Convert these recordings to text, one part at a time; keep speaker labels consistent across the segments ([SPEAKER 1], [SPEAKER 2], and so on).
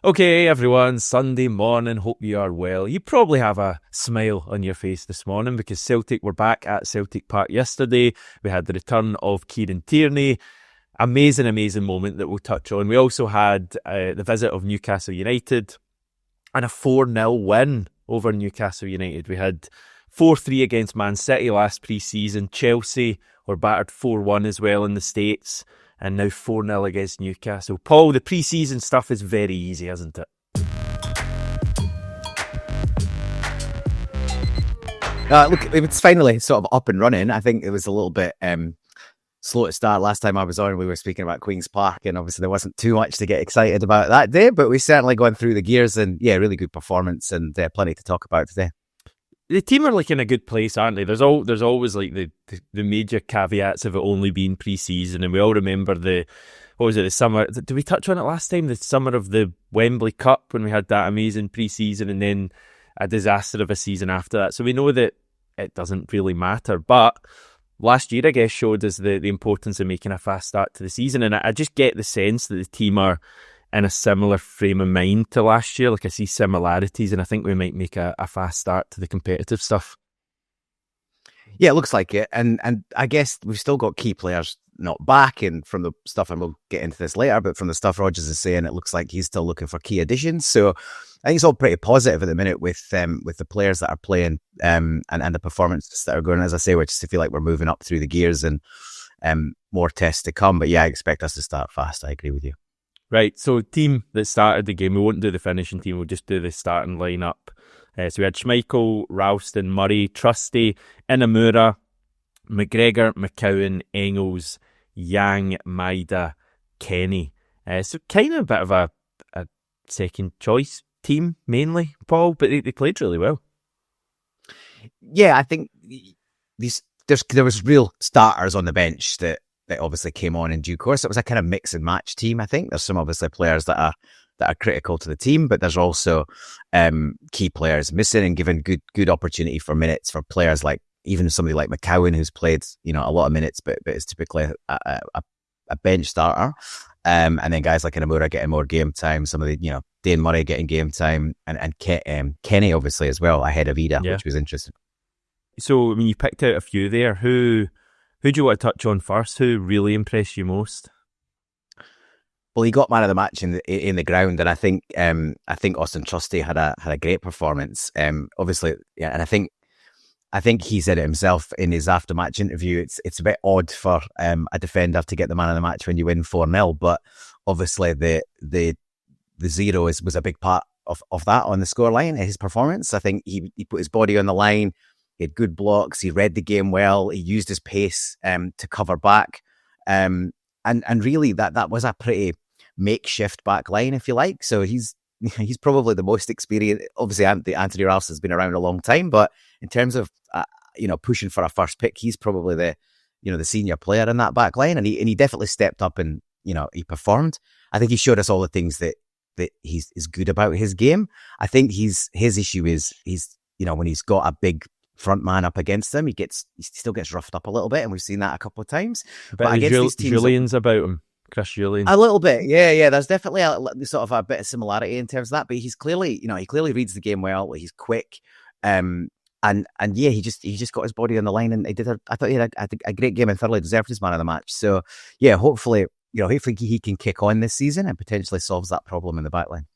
[SPEAKER 1] Okay, everyone, Sunday morning, hope you are well. You probably have a smile on your face this morning because Celtic were back at Celtic Park yesterday. We had the return of Tierney. Amazing moment that we'll touch on. We also had the visit of Newcastle United and a 4-0 win over Newcastle United. We had 4-3 against Man City last pre-season. Chelsea were battered 4-1 as well in the States. And now 4-0 against Newcastle. Paul, the pre-season stuff is very easy, isn't it?
[SPEAKER 2] Look, it's finally sort of up and running. I think it was a little bit slow to start. Last time I was on, we were speaking about Queen's Park, and obviously there wasn't too much to get excited about that day, but we certainly gone through the gears, and yeah, really good performance, and plenty to talk about today.
[SPEAKER 1] The team are like in a good place, aren't they? There's always like the major caveats of it only being pre-season, and we all remember the summer. Did we touch on it last time? The summer of the Wembley Cup when we had that amazing pre-season, and then a disaster of a season after that. So we know that it doesn't really matter. But last year, I guess, showed us the importance of making a fast start to the season, and I just get the sense that the team are in a similar frame of mind to last year. Like, I see similarities, and I think we might make a fast start to the competitive stuff.
[SPEAKER 2] Yeah, it looks like it. And I guess we've still got key players not back, and from the stuff, and we'll get into this later, but from the stuff Rodgers is saying, it looks like he's still looking for key additions. So I think it's all pretty positive at the minute with the players that are playing and the performances that are going. As I say, we just feel like we're moving up through the gears, and more tests to come. But yeah, I expect us to start fast. I agree with you.
[SPEAKER 1] Right, so team that started the game, we won't do the finishing team, we'll just do the starting lineup. So we had Schmeichel, Ralston, Murray, Trusty, Inamura, McGregor, McCowan, Engels, Yang, Maida, Kenny. So kind of a bit of a second choice team mainly, Paul, but they played really well.
[SPEAKER 2] Yeah, I think there was real starters on the bench that obviously came on in due course. It was a kind of mix and match team. I think there's some obviously players that are critical to the team, but there's also key players missing and given good opportunity for minutes for players like even somebody like McCowan, who's played a lot of minutes, but is typically a bench starter. And then guys like Inamura getting more game time. Some of the Dane Murray getting game time, and Kenny obviously as well ahead of Ida, which was interesting.
[SPEAKER 1] So I mean, you picked out a few there. Who do you want to touch on first? Who really impressed you most?
[SPEAKER 2] Well, he got man of the match in the ground, and I think Austin Trusty had a great performance. Obviously, yeah, and I think he said it himself in his after match interview. It's a bit odd for a defender to get the man of the match when you win 4-0, but obviously the zero was a big part of that on the scoreline. His performance, I think he put his body on the line. He had good blocks. He read the game well. He used his pace to cover back. And really that was a pretty makeshift back line, if you like. So he's probably the most experienced. Obviously, Anthony Ralston has been around a long time, but in terms of pushing for a first pick, he's probably the senior player in that back line, and he definitely stepped up and he performed. I think he showed us all the things that he's good about his game. I think his issue is when he's got a big front man up against him, he still gets roughed up a little bit, and we've seen that a couple of times.
[SPEAKER 1] But against these teams, Julian's about him. Chris Julian.
[SPEAKER 2] A little bit, yeah. There's definitely sort of a bit of similarity in terms of that, but he's clearly, he clearly reads the game well. He's quick, and yeah, he just got his body on the line, and I thought he had a great game and thoroughly deserved his man of the match. So yeah, hopefully he can kick on this season and potentially solves that problem in the back line.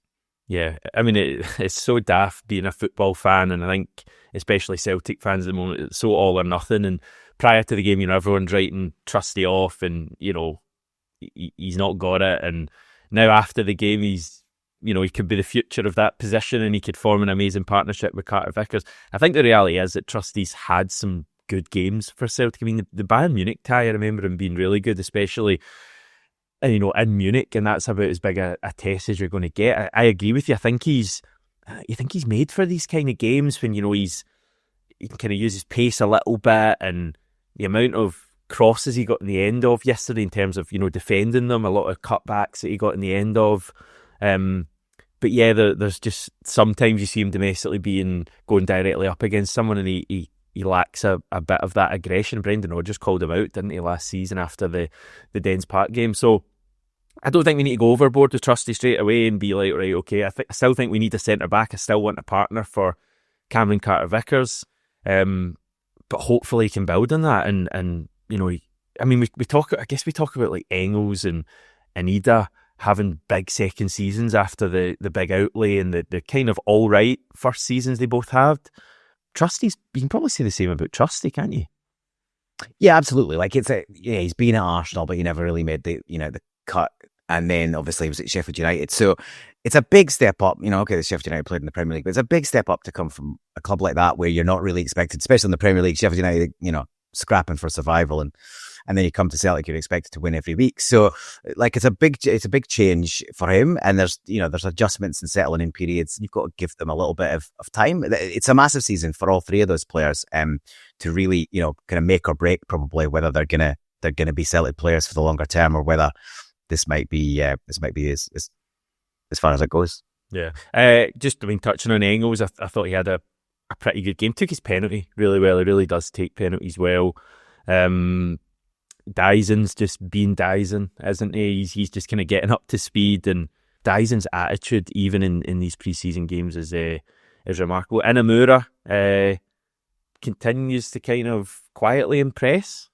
[SPEAKER 1] Yeah, I mean, it's so daft being a football fan, and I think especially Celtic fans at the moment, it's so all or nothing. And prior to the game, everyone's writing Trusty off, and he's not got it. And now after the game, he's he could be the future of that position, and he could form an amazing partnership with Carter Vickers. I think the reality is that Trusty's had some good games for Celtic. I mean, the Bayern Munich tie, I remember him being really good, especially in Munich, and that's about as big a test as you're going to get. I agree with you. I think he's made for these kind of games when he can kind of use his pace a little bit, and the amount of crosses he got in the end of yesterday in terms of defending them, a lot of cutbacks that he got in the end of. But yeah, there's just sometimes you see him domestically going directly up against someone, and he lacks a bit of that aggression. Brendan Rodgers called him out, didn't he, last season after the Dens Park game? So I don't think we need to go overboard with Trusty straight away and be like, right, okay. I still think we need a centre back. I still want a partner for Cameron Carter-Vickers, but hopefully he can build on that. And you know, I mean, we talk. I guess we talk about like Engels and Ida having big second seasons after the big outlay and the kind of all right first seasons they both had. Trusty's, you can probably say the same about Trusty, can't you?
[SPEAKER 2] Yeah, absolutely. Like he's been at Arsenal, but he never really made the cut. And then obviously he was at Sheffield United. So it's a big step up. Okay, the Sheffield United played in the Premier League, but it's a big step up to come from a club like that where you're not really expected, especially in the Premier League, Sheffield United, scrapping for survival. And then you come to Celtic, you're expected to win every week. So like it's a big change for him. And there's adjustments and settling in periods. You've got to give them a little bit of time. It's a massive season for all three of those players to really, kind of make or break probably whether they're gonna be Celtic players for the longer term or whether this might be as far as it goes.
[SPEAKER 1] Yeah. Touching on Engels, I thought he had a pretty good game. Took his penalty really well. He really does take penalties well. Dyson's just being Dyson, isn't he? He's just kind of getting up to speed, and Dyson's attitude, even in these pre-season games, is remarkable. Inamura continues to kind of quietly impress.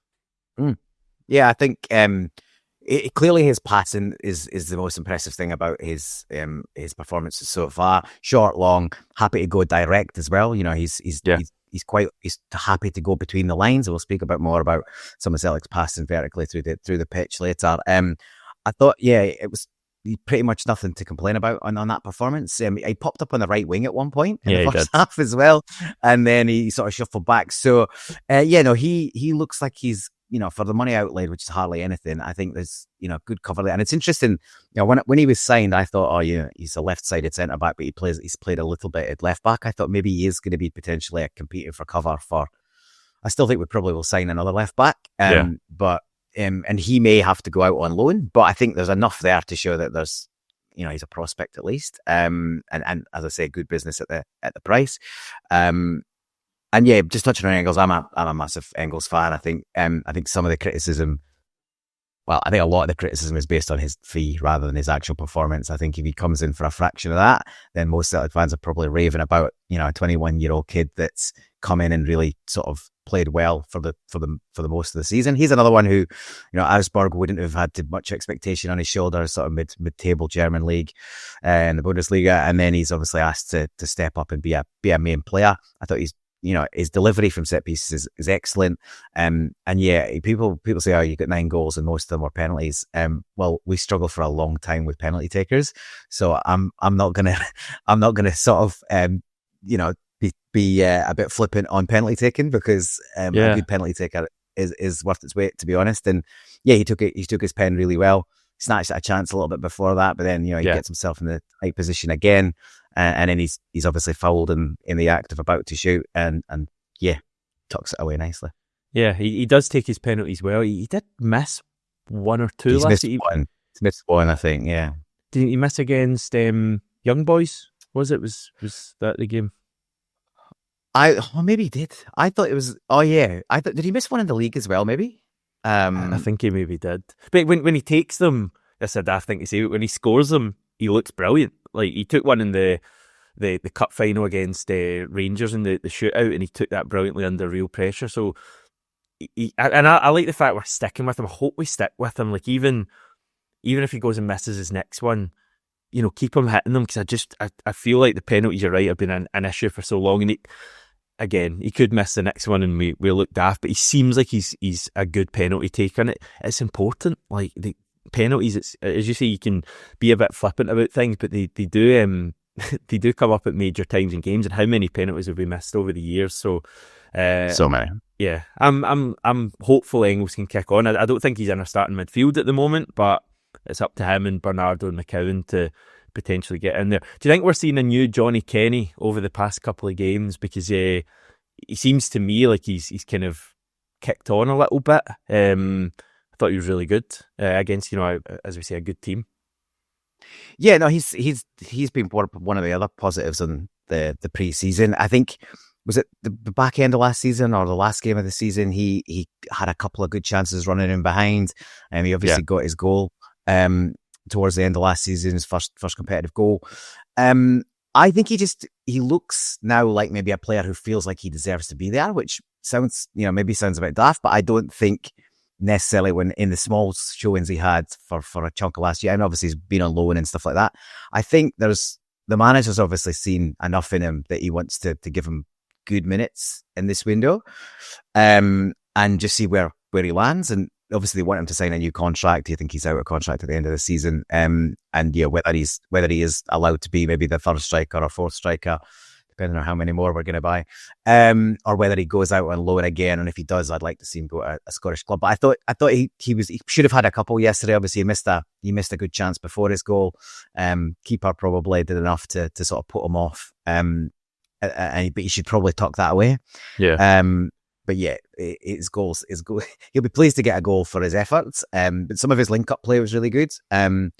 [SPEAKER 2] Yeah, I think clearly his passing is the most impressive thing about his performances so far. Short, long, happy to go direct as well. He's happy to go between the lines. We'll speak more about some of Celtic's passing vertically through the pitch later. I thought, it was pretty much nothing to complain about on that performance. He popped up on the right wing at one point in the first half as well, and then he sort of shuffled back. So, he looks like he's, for the money outlaid, which is hardly anything. I think there's, good cover there. And it's interesting, when he was signed, I thought, he's a left-sided centre-back, but he's played a little bit at left-back. I thought maybe he is going to be potentially competing for cover for, I still think we probably will sign another left-back. But and he may have to go out on loan, but I think there's enough there to show that there's, he's a prospect at least. And as I say, good business at the price. And yeah, just touching on Engels, I'm a massive Engels fan. I think some of the criticism, I think a lot of the criticism is based on his fee rather than his actual performance. I think if he comes in for a fraction of that, then most Celtic fans are probably raving about, a 21-year-old kid that's come in and really sort of played well for the most of the season. He's another one who, Augsburg wouldn't have had much expectation on his shoulders, sort of mid-table German league in the Bundesliga, and then he's obviously asked to step up and be a main player. I thought his delivery from set pieces is excellent. And people say, you got 9 goals and most of them were penalties. Well, we struggle for a long time with penalty takers. So I'm not gonna sort of, be a bit flippant on penalty taking because a good penalty taker is worth its weight, to be honest. And he took his pen really well. Snatched at a chance a little bit before that, but then, he gets himself in the right position again. And then he's obviously fouled in the act of about to shoot and tucks it away nicely. Yeah,
[SPEAKER 1] he does take his penalties well. He did miss one or two last season.
[SPEAKER 2] He's missed one, I think, yeah.
[SPEAKER 1] Didn't he miss against Young Boys? Was that the game?
[SPEAKER 2] Maybe he did. I thought it was, did he miss one in the league as well, maybe?
[SPEAKER 1] I think he maybe did. But when he takes them, that's a daft thing to say, but when he scores them, he looks brilliant. Like, he took one in the cup final against Rangers in the shootout, and he took that brilliantly under real pressure. So, I like the fact we're sticking with him. I hope we stick with him. Like, even if he goes and misses his next one, keep him hitting them, because I feel like the penalties, you're right, have been an issue for so long. And he could miss the next one and we look daft, but he seems like he's a good penalty taker, and it's important. Like, the penalties, it's, as you say, you can be a bit flippant about things, but they do they do come up at major times in games. And how many penalties have we missed over the years? So
[SPEAKER 2] many.
[SPEAKER 1] Yeah, I'm hopeful Engels can kick on. I don't think he's in our starting midfield at the moment, but it's up to him and Bernardo and McCowan to potentially get in there. Do you think we're seeing a new Johnny Kenny over the past couple of games? Because he seems to me like he's kind of kicked on a little bit. I thought he was really good against, as we say, a good team.
[SPEAKER 2] Yeah, no, he's been one of the other positives in the pre-season. I think, was it the back end of last season or the last game of the season? He had a couple of good chances running in behind, and he obviously got his goal. towards the end of last season's first competitive goal. I think he looks now like maybe a player who feels like he deserves to be there, which maybe sounds a bit daft, but I don't think necessarily when in the small showings he had for a chunk of last year, and obviously he's been on loan and stuff like that. I think the manager's obviously seen enough in him that he wants to give him good minutes in this window, and just see where he lands. And obviously they want him to sign a new contract. You think he's out of contract at the end of the season, and whether he is allowed to be maybe the third striker or fourth striker, depending on how many more we're going to buy, or whether he goes out on loan again. And if he does, I'd like to see him go to a Scottish club. But I thought he should have had a couple yesterday. Obviously, he missed a good chance before his goal. Keeper probably did enough to sort of put him off. But he should probably tuck that away.
[SPEAKER 1] Yeah.
[SPEAKER 2] But yeah, his goals. He'll be pleased to get a goal for his efforts. But some of his link-up play was really good. And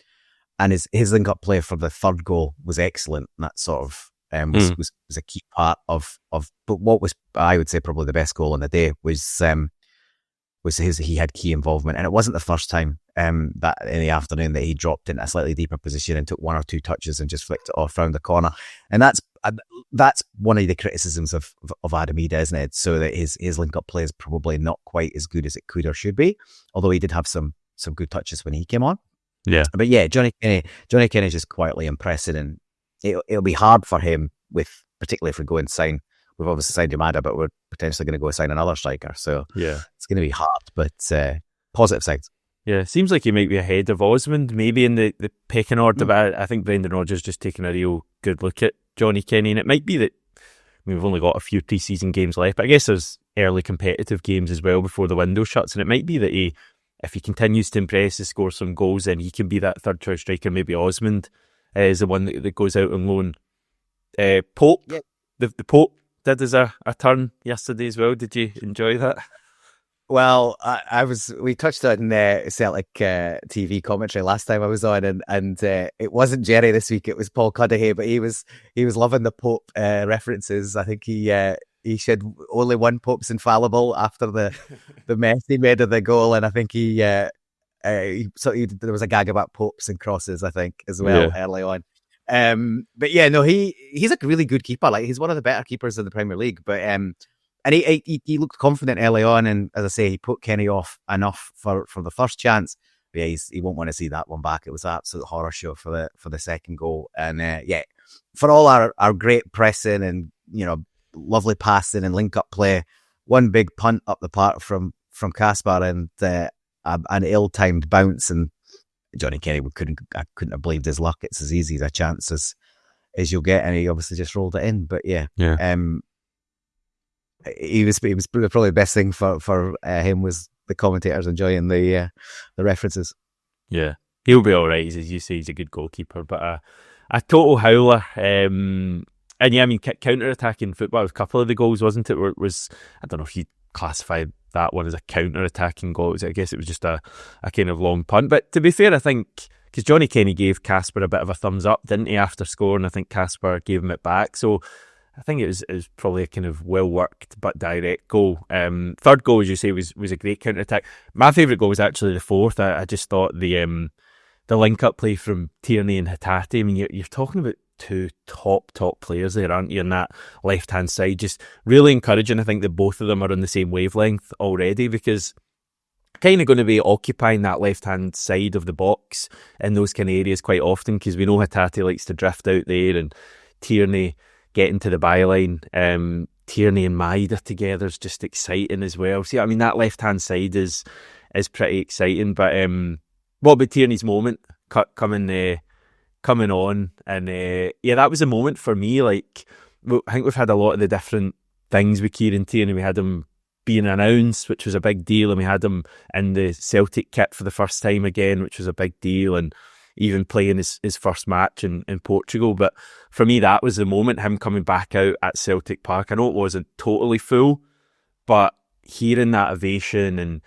[SPEAKER 2] his link-up play for the third goal was excellent. And that sort of was a key part of. But what was, I would say, probably the best goal on the day was he had key involvement, and it wasn't the first time that in the afternoon that he dropped into a slightly deeper position and took one or two touches and just flicked it off round the corner. And that's one of the criticisms of Adam Ida, isn't it? So that his link-up play is probably not quite as good as it could or should be, although he did have some good touches when he came on.
[SPEAKER 1] Yeah.
[SPEAKER 2] But yeah, Johnny Kenny is just quietly impressive, and it'll be hard for him, particularly if we go and sign. We've obviously signed Yamada, but we're potentially going to go sign another striker. So
[SPEAKER 1] yeah,
[SPEAKER 2] it's going to be hard, but positive sides.
[SPEAKER 1] Yeah, seems like he might be ahead of Osmond, maybe in the pecking order, but I think Brendan Rodgers just taking a real good look at Johnny Kenny, and it might be that we've only got a few pre-season games left, but I guess there's early competitive games as well before the window shuts, and it might be that if he continues to impress and score some goals, then he can be that third choice striker. Maybe Osmond is the one that goes out on loan. Pope, yeah. The Pope did as a turn yesterday as well. Did you enjoy that?
[SPEAKER 2] Well, we touched on Celtic TV commentary last time I was on, and it wasn't Jerry this week. It was Paul Cudahy, but he was loving the Pope references. I think he said only one Pope's infallible after the mess he made of the goal, and I think there was a gag about Popes and crosses, I think, as well early on. But yeah, no, he's a really good keeper. Like, he's one of the better keepers in the Premier League. But and he looked confident early on, and as I say, he put Kenny off enough for the first chance. But yeah, he won't want to see that one back. It was an absolute horror show for the second goal. And for all our great pressing and lovely passing and link up play, one big punt up the park from Kasper and an ill-timed bounce, and Johnny Kenny I couldn't have believed his luck. It's as easy as a chance as you'll get, and he obviously just rolled it in. But he was probably the best thing for him was the commentators enjoying the references.
[SPEAKER 1] Yeah, he'll be all right. As you say, he's a good goalkeeper, but a total howler. And yeah, I mean, counter-attacking football, a couple of the goals, wasn't it? Was I don't know if you classify that one as a counter-attacking goal. I guess it was just a kind of long punt. But to be fair, I think, because Johnny Kenny gave Kasper a bit of a thumbs up, didn't he, after scoring? I think Kasper gave him it back. So I think it was probably a kind of well-worked but direct goal. Third goal, as you say, was a great counter-attack. My favourite goal was actually the fourth. I just thought the link-up play from Tierney and Hatate. I mean, you're talking about two top players there, aren't you, on that left-hand side? Just really encouraging. I think that both of them are on the same wavelength already, because kind of going to be occupying that left-hand side of the box in those kind of areas quite often, because we know Hatate likes to drift out there, and Tierney getting to the byline. Tierney and Maida together is just exciting as well. See, I mean, that left-hand side is pretty exciting. But what about Tierney's moment coming on? And that was a moment for me. Like, I think we've had a lot of the different things with Kieran Tierney. We had him being announced, which was a big deal, and we had him in the Celtic kit for the first time again, which was a big deal, and even playing his first match in Portugal. But for me, that was the moment, him coming back out at Celtic Park. I know it wasn't totally full, but hearing that ovation, and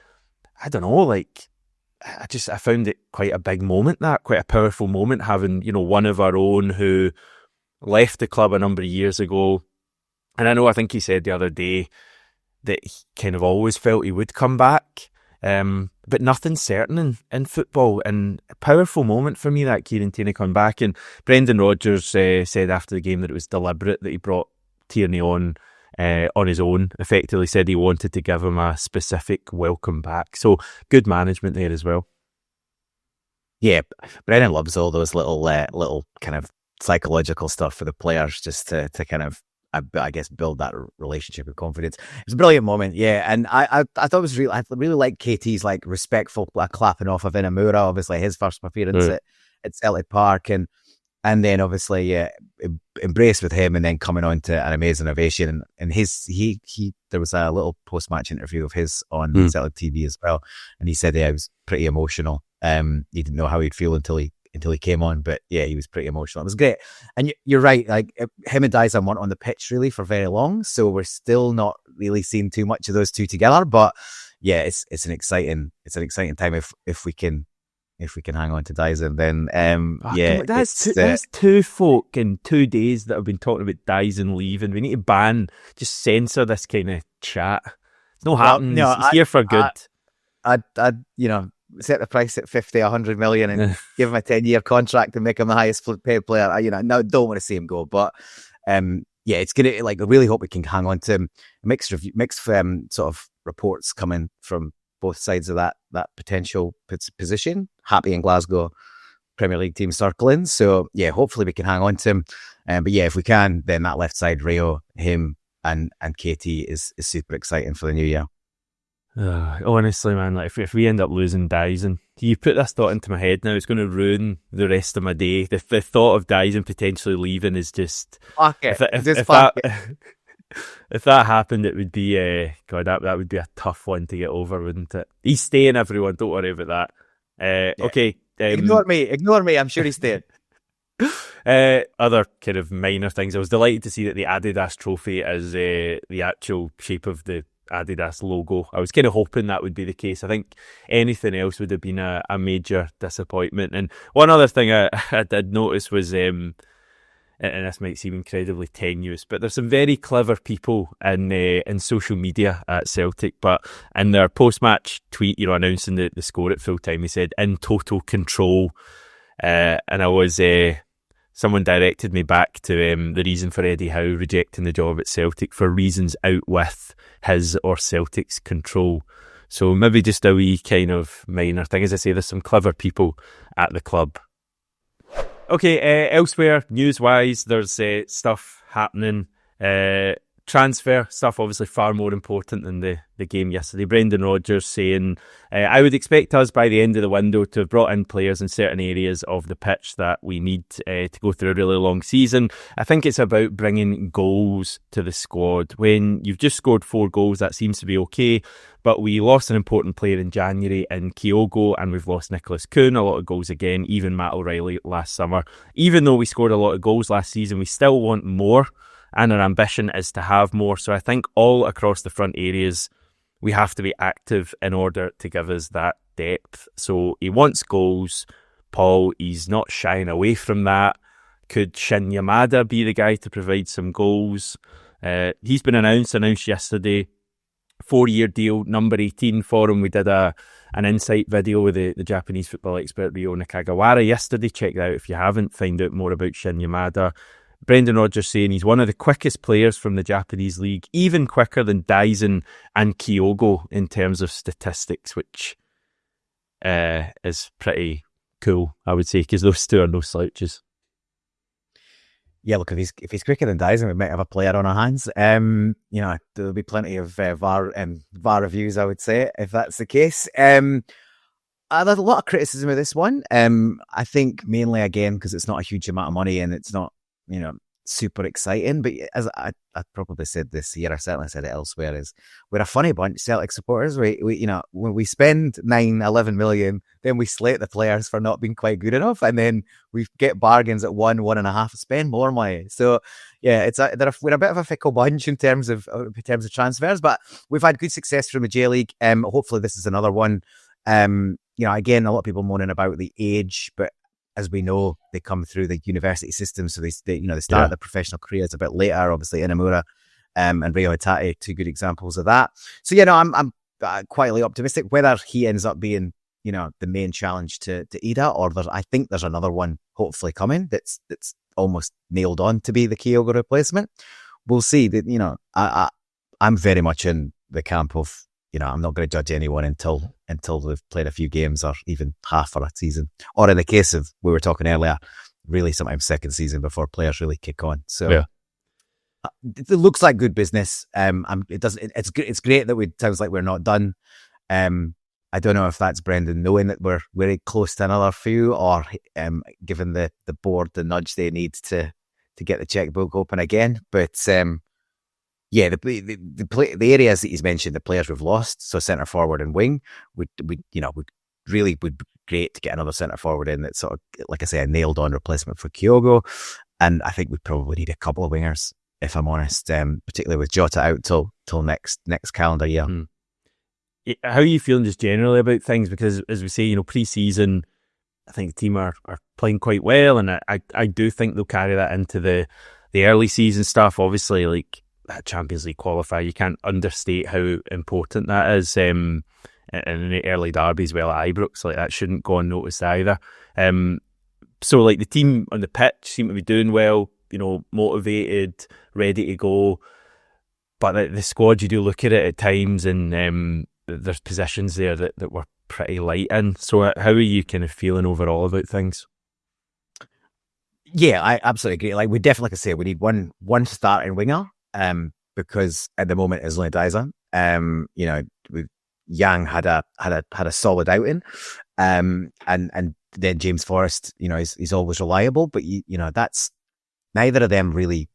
[SPEAKER 1] I don't know, like, I found it quite a big moment, quite a powerful moment, having, one of our own who left the club a number of years ago. And I think he said the other day that he kind of always felt he would come back. But nothing's certain in football, and a powerful moment for me, that Kieran Tierney coming back. And Brendan Rodgers said after the game that it was deliberate that he brought Tierney on his own, effectively said he wanted to give him a specific welcome back. So good management there as well.
[SPEAKER 2] Yeah, Brendan loves all those little kind of psychological stuff for the players, just to kind of, I guess, build that relationship and confidence. It was a brilliant moment, yeah. And I thought it was really, I really like KT's like respectful clapping off of Inamura, obviously his first appearance at Celtic Park, and then obviously embraced with him, and then coming on to an amazing ovation. And he there was a little post match interview of his on Celtic TV as well, and he said it was pretty emotional. He didn't know how he'd feel until he came on, but yeah, he was pretty emotional. It was great. And you're right, like him and Dyson weren't on the pitch really for very long, so we're still not really seeing too much of those two together. But yeah, it's an exciting time if we can hang on to Dyson. Then
[SPEAKER 1] that's two folk in 2 days that have been talking about Dyson leaving. We need to just censor this kind of chat. It's not happening. No, he's here for good.
[SPEAKER 2] I'd set the price at 50, 100 million and give him a 10-year contract and make him the highest paid player. No, don't want to see him go. But it's going to, like, I really hope we can hang on to him. Mixed sort of reports coming from both sides of that potential position. Happy in Glasgow, Premier League team circling. So yeah, hopefully we can hang on to him. But yeah, if we can, then that left side, Rio, him and KT is super exciting for the new year.
[SPEAKER 1] Honestly, man, like if we end up losing Dyson, you put this thought into my head now, it's going to ruin the rest of my day. The thought of Dyson potentially leaving is just...
[SPEAKER 2] Fuck it.
[SPEAKER 1] If that happened, it would be... God, that would be a tough one to get over, wouldn't it? He's staying, everyone. Don't worry about that. Okay.
[SPEAKER 2] Ignore me. I'm sure he's staying.
[SPEAKER 1] Other kind of minor things. I was delighted to see that the Adidas trophy is the actual shape of the Adidas logo. I was kind of hoping that would be the case. I think anything else would have been a major disappointment. And one other thing I did notice was, and this might seem incredibly tenuous, but there's some very clever people in social media at Celtic. But in their post-match tweet, announcing the score at full time, he said, "In total control." And I was... someone directed me back to the reason for Eddie Howe rejecting the job at Celtic, for reasons out with his or Celtic's control. So maybe just a wee kind of minor thing. As I say, there's some clever people at the club. Okay, elsewhere, news-wise, there's stuff happening. Transfer stuff, obviously far more important than the game yesterday. Brendan Rodgers saying, I would expect us by the end of the window to have brought in players in certain areas of the pitch that we need to go through a really long season. I think it's about bringing goals to the squad. When you've just scored 4 goals, that seems to be okay. But we lost an important player in January in Kyogo, and we've lost Nicholas Kuhn, a lot of goals again, even Matt O'Reilly last summer. Even though we scored a lot of goals last season, we still want more. And our ambition is to have more. So I think all across the front areas, we have to be active in order to give us that depth. So he wants goals. Paul, he's not shying away from that. Could Shin Yamada be the guy to provide some goals? He's been announced yesterday. 4-year deal, number 18 for him. We did an insight video with the Japanese football expert Ryo Nakagawara yesterday. Check that out if you haven't. Find out more about Shin Yamada. Brendan Rodgers saying he's one of the quickest players from the Japanese league, even quicker than Dyson and Kyogo in terms of statistics, which is pretty cool, I would say, because those two are no slouches.
[SPEAKER 2] Yeah, look, if he's quicker than Dyson, we might have a player on our hands. There'll be plenty of VAR reviews, I would say, if that's the case. There's a lot of criticism of this one. I think mainly, again, because it's not a huge amount of money and it's not, super exciting. But as I probably said this year, I certainly said it elsewhere, is we're a funny bunch, Celtic supporters. We when we spend 9-11 million, then we slate the players for not being quite good enough, and then we get bargains at 1.5, spend more money. So yeah, we're a bit of a fickle bunch in terms of transfers, but we've had good success from the J League. Hopefully this is another one. Again, a lot of people moaning about the age, but as we know, they come through the university system, so they start their professional careers a bit later. Obviously, Inamura and Reo Hatate, 2 good examples of that. So I'm quietly optimistic. Whether he ends up being, the main challenge to Ida, or I think there's another one hopefully coming that's almost nailed on to be the Kyogo replacement. We'll see. That I'm very much in the camp of, I'm not going to judge anyone until they've played a few games or even half of a season, or in the case of, we were talking earlier, really sometimes second season before players really kick on. So
[SPEAKER 1] yeah.
[SPEAKER 2] It looks like good business. It's great that it sounds like we're not done. I don't know if that's Brendan knowing that we're very close to another few, or giving the board the nudge they need to get the checkbook open again. But the areas that he's mentioned, the players we've lost, so centre forward and wing, would be great to get another centre forward in that's sort of, like I say, a nailed on replacement for Kyogo. And I think we probably need a couple of wingers, if I'm honest, particularly with Jota out till next calendar year.
[SPEAKER 1] How are you feeling just generally about things? Because as we say, pre-season, I think the team are playing quite well, and I do think they'll carry that into the early season stuff. Obviously, like that Champions League qualifier, you can't understate how important that is. And the early derbies, well, at Ibrox, like that shouldn't go unnoticed either. So like the team on the pitch seem to be doing well, motivated, ready to go. But the squad, you do look at it at times, and there's positions there that we're pretty light in. So how are you kind of feeling overall about things?
[SPEAKER 2] Yeah, I absolutely agree. Like, we definitely, like I say, we need one starting winger, because at the moment it's only Dyson. Yang had a solid outing, and then James Forrest, he's always reliable, but that's neither of them really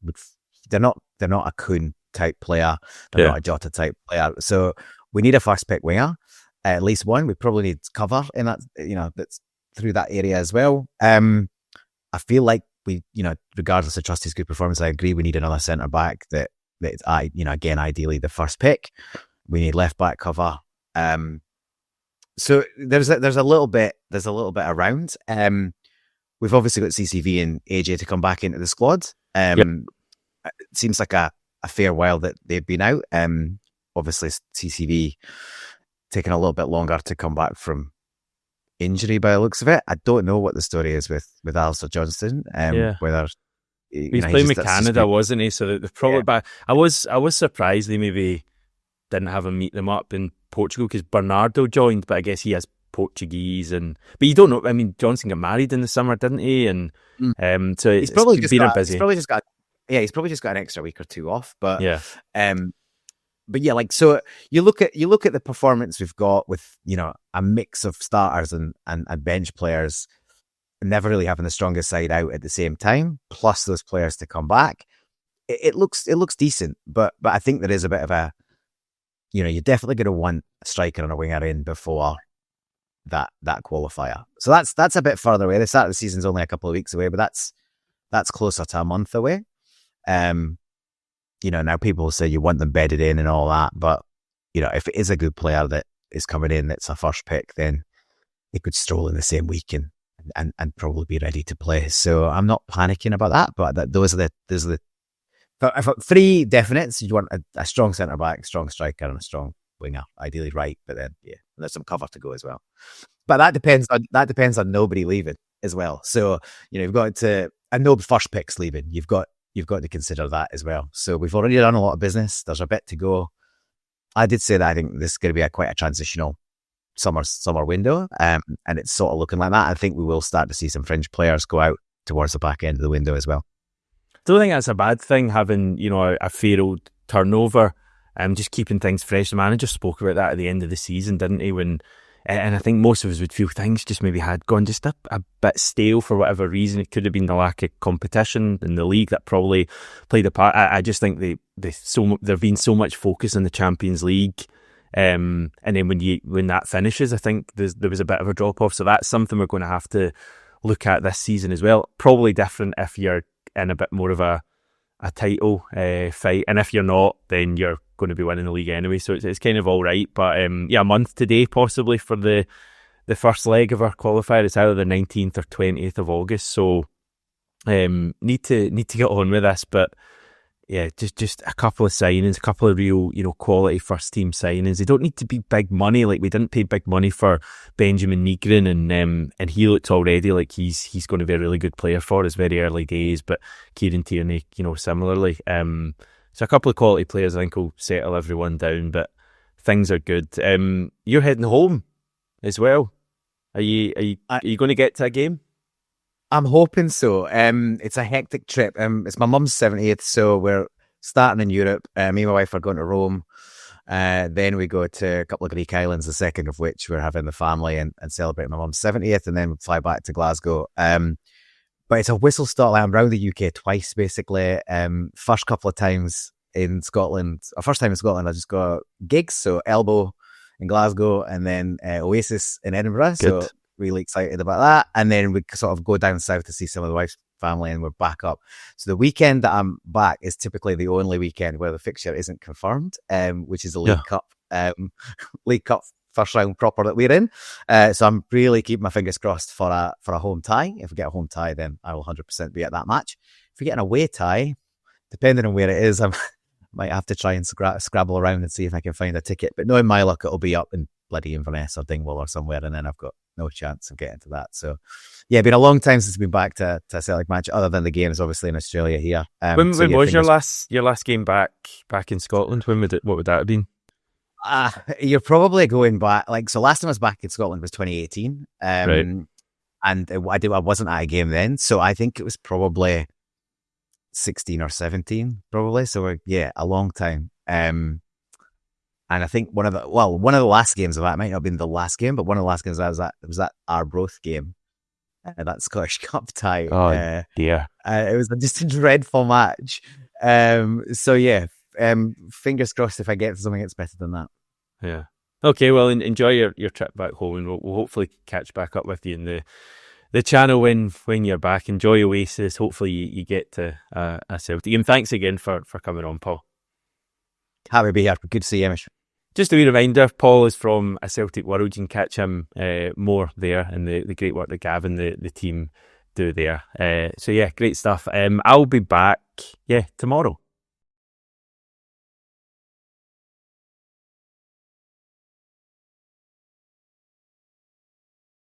[SPEAKER 2] they're not a Kuhn type player, they're not a Jota type player. So we need a first pick winger, at least one. We probably need cover in that, that's through that area as well. I feel like we, regardless of Trusty's good performance, I agree we need another centre back that again, ideally the first pick. We need left back cover. So there's a little bit around. We've obviously got CCV and AJ to come back into the squad. It seems like a fair while that they've been out. Obviously CCV taking a little bit longer to come back from injury by the looks of it. I don't know what the story is with Alistair Johnston. Whether
[SPEAKER 1] he's playing with Canada, wasn't he? So they've probably back. I was surprised they maybe didn't have him meet them up in Portugal, because Bernardo joined, but I guess he has Portuguese, but you don't know. I mean, Johnson got married in the summer, didn't he? And so he's probably just been busy.
[SPEAKER 2] He's probably just got an extra week or two off. But but yeah, like, so you look at the performance we've got with a mix of starters and bench players, never really having the strongest side out at the same time, plus those players to come back. It looks decent, but I think there is a bit of a, you're definitely going to want a striker and a winger in before that qualifier. So that's a bit further away. The start of the season's only a couple of weeks away, but that's closer to a month away. Now people say you want them bedded in and all that, but if it is a good player that is coming in that's a first pick, then he could stroll in the same week and probably be ready to play. So I'm not panicking about that, but those are the I've got three definites. You want a strong centre back, strong striker, and a strong winger, ideally right. But then there's some cover to go as well. But that depends on nobody leaving as well. So you've got to, and no first picks leaving. You've got to consider that as well. So we've already done a lot of business. There's a bit to go. I did say that I think this is going to be quite a transitional summer window, and it's sort of looking like that. I think we will start to see some fringe players go out towards the back end of the window as well.
[SPEAKER 1] I don't think that's a bad thing, having a fair old turnover, just keeping things fresh. The manager spoke about that at the end of the season, didn't he? And I think most of us would feel things just maybe had gone just a bit stale for whatever reason. It could have been the lack of competition in the league that probably played a part. I just think there've been so much focus on the Champions League, and then when that finishes, I think there was a bit of a drop off. So that's something we're going to have to look at this season as well. Probably different if you're in a bit more of a title fight, and if you're not, then you're going to be winning the league anyway, so it's kind of all right. But a month today possibly for the first leg of our qualifier. It's either the 19th or 20th of August, so need to get on with this. But yeah, just a couple of signings, a couple of real, quality first team signings. They don't need to be big money. Like, we didn't pay big money for Benjamin Nygren, and he looked already like he's going to be a really good player for us. Very early days, but Kieran Tierney, similarly. So a couple of quality players I think will settle everyone down, but things are good. You're heading home as well. Are you going to get to a game?
[SPEAKER 2] I'm hoping so. It's a hectic trip. It's my mum's 70th, so we're starting in Europe. Me and my wife are going to Rome. Then we go to a couple of Greek islands, the second of which we're having the family and celebrating my mum's 70th, and then we fly back to Glasgow. But it's a whistle-stop. I'm around the UK twice, basically. First couple of times in Scotland, first time in Scotland, I just got gigs, so Elbow in Glasgow, and then Oasis in Edinburgh.
[SPEAKER 1] Good.
[SPEAKER 2] So really excited about that. And then we sort of go down south to see some of the wife's family, and we're back up. So the weekend that I'm back is typically the only weekend where the fixture isn't confirmed, which is the League Cup, League Cup first round proper that we're in. So I'm really keeping my fingers crossed for a home tie. If we get a home tie, then I will 100% be at that match. If we get an away tie, depending on where it is, I might have to try and scrabble around and see if I can find a ticket. But knowing my luck, it'll be up in bloody Inverness or Dingwall or somewhere, and then I've got no chance of getting to that. So yeah, been a long time since I've been back to a Celtic match, other than the games obviously in Australia here.
[SPEAKER 1] When was your last game back in Scotland? What would that have been?
[SPEAKER 2] You're probably going back, so last time I was back in Scotland was 2018.
[SPEAKER 1] Right.
[SPEAKER 2] And I wasn't at a game then, so I think it was probably 16 or 17, probably. So a long time. And I think one of the last games of that, might not have been the last game, but one of the last games I was at, it was that Arbroath game, that Scottish Cup tie.
[SPEAKER 1] Oh, dear.
[SPEAKER 2] It was just a dreadful match. So fingers crossed if I get something that's better than that.
[SPEAKER 1] Yeah. Okay, well, enjoy your trip back home, and we'll hopefully catch back up with you in the channel when you're back. Enjoy Oasis. Hopefully you get to a Celtic. And thanks again for coming on, Paul.
[SPEAKER 2] Happy to be here. Good to see you, Hamish.
[SPEAKER 1] Just a wee reminder, Paul is from A Celtic World. You can catch him more there, and the great work that Gavin, the team, do there. So yeah, great stuff. I'll be back, tomorrow.